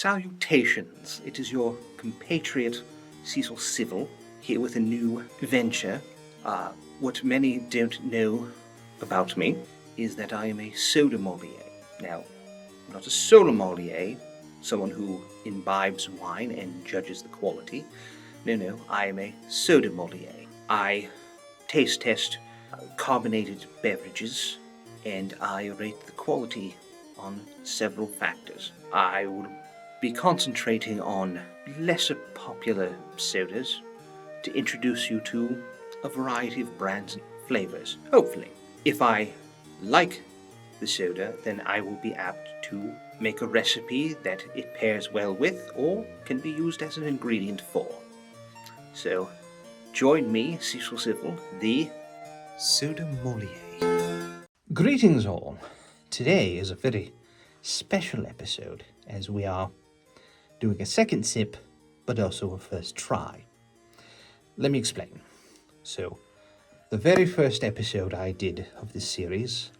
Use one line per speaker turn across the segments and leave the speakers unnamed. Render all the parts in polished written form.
Salutations, it is your compatriot Cecil Civil, here with a new venture. What many don't know about me is that I am a Sodamolier. Now, I'm not a Sodamolier, someone who imbibes wine and judges the quality. No, I am a Sodamolier. I taste test carbonated beverages, and I rate the quality on several factors. I will be concentrating on lesser popular sodas to introduce you to a variety of brands and flavors, hopefully. If I like the soda, then I will be apt to make a recipe that it pairs well with or can be used as an ingredient for. So, join me, Cecil Civil, the Sodamolier. Greetings all. Today is a very special episode as we are doing a second sip, but also a first try. Let me explain. So, the very first episode I did of this series,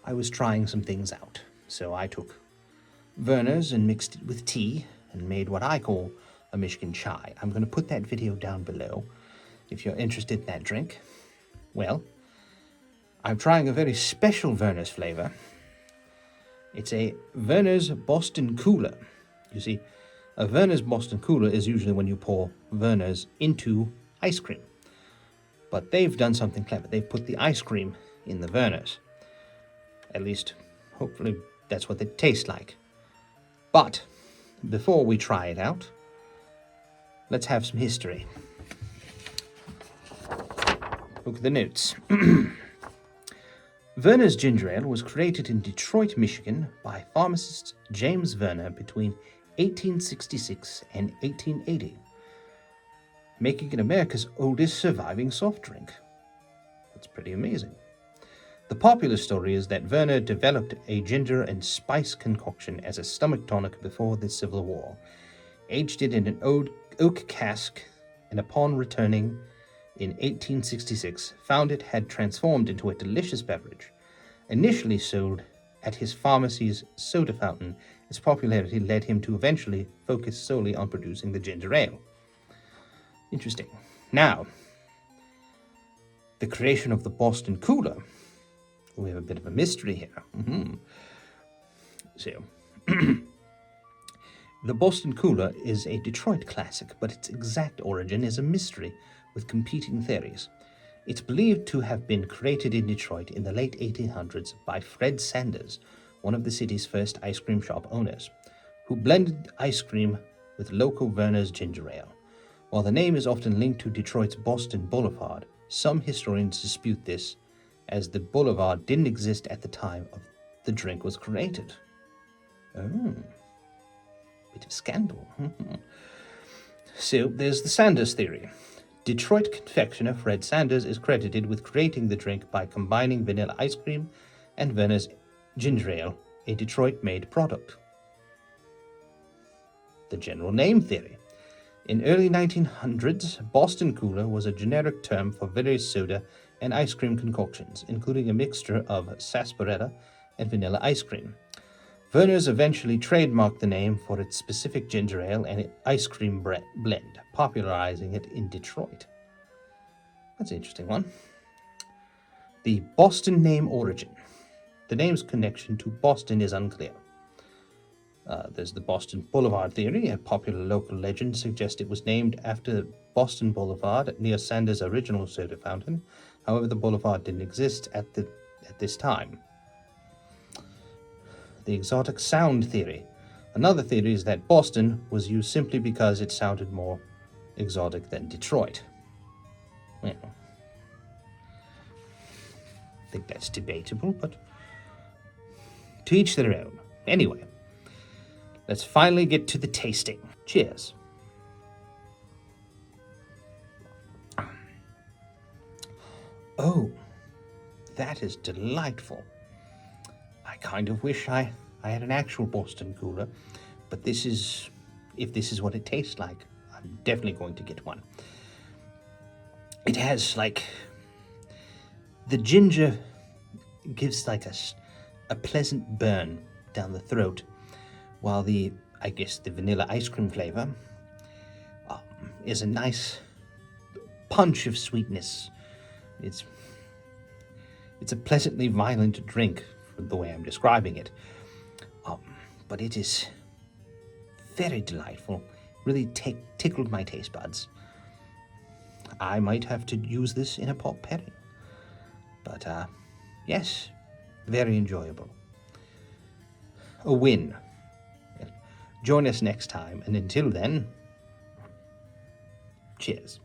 I was trying some things out. So I took Vernors and mixed it with tea and made what I call a Michigan chai. I'm going to put that video down below if you're interested in that drink. Well, I'm trying a very special Vernors flavor. It's a Vernors Boston Cooler. You see, a Vernors Boston Cooler is usually when you pour Vernors into ice cream. But they've done something clever. They've put the ice cream in the Vernors. At least, hopefully, that's what they taste like. But, before we try it out, let's have some history. Look at the notes. Vernors Ginger Ale was created in Detroit, Michigan by pharmacist James Vernor between 1866 and 1880, making it America's oldest surviving soft drink. That's pretty amazing. The popular story is that Vernor developed a ginger and spice concoction as a stomach tonic before the Civil War, aged it in an oak cask, and upon returning in 1866, found it had transformed into a delicious beverage. Initially sold at his pharmacy's soda fountain, its popularity led him to eventually focus solely on producing the ginger ale. Interesting. Now, the creation of the Boston Cooler. We have a bit of a mystery here. So, the Boston Cooler is a Detroit classic, but its exact origin is a mystery with competing theories. It's believed to have been created in Detroit in the late 1800s by Fred Sanders, one of the city's first ice cream shop owners, who blended ice cream with local Vernors ginger ale. While the name is often linked to Detroit's Boston Boulevard, some historians dispute this, as the boulevard didn't exist at the time of the drink was created. Oh, bit of scandal. So there's the Sanders theory. Detroit confectioner Fred Sanders is credited with creating the drink by combining vanilla ice cream and Vernors ginger ale, a Detroit-made product. The general name theory. In early 1900s, Boston Cooler was a generic term for various soda and ice cream concoctions, including a mixture of sarsaparilla and vanilla ice cream. Vernors eventually trademarked the name for its specific ginger ale and ice cream blend, popularizing it in Detroit. That's an interesting one. The Boston name origin. The name's connection to Boston is unclear. There's the Boston Boulevard theory. A popular local legend suggests it was named after Boston Boulevard near Sanders' original soda fountain. However, the boulevard didn't exist at this time. The exotic sound theory. Another theory is that Boston was used simply because it sounded more exotic than Detroit. Well, I think that's debatable, but to each their own. Anyway, let's finally get to the tasting. Cheers. Oh, that is delightful. I kind of wish I had an actual Boston Cooler, but if this is what it tastes like, I'm definitely going to get one. It has, the ginger gives, a pleasant burn down the throat, while the I guess the vanilla ice cream flavor is a nice punch of sweetness. It's a pleasantly violent drink, the way I'm describing it. But it is very delightful. Really tickled my taste buds. I might have to use this in a pot pairing. But yes, very enjoyable. A win. Join us next time, and until then, cheers.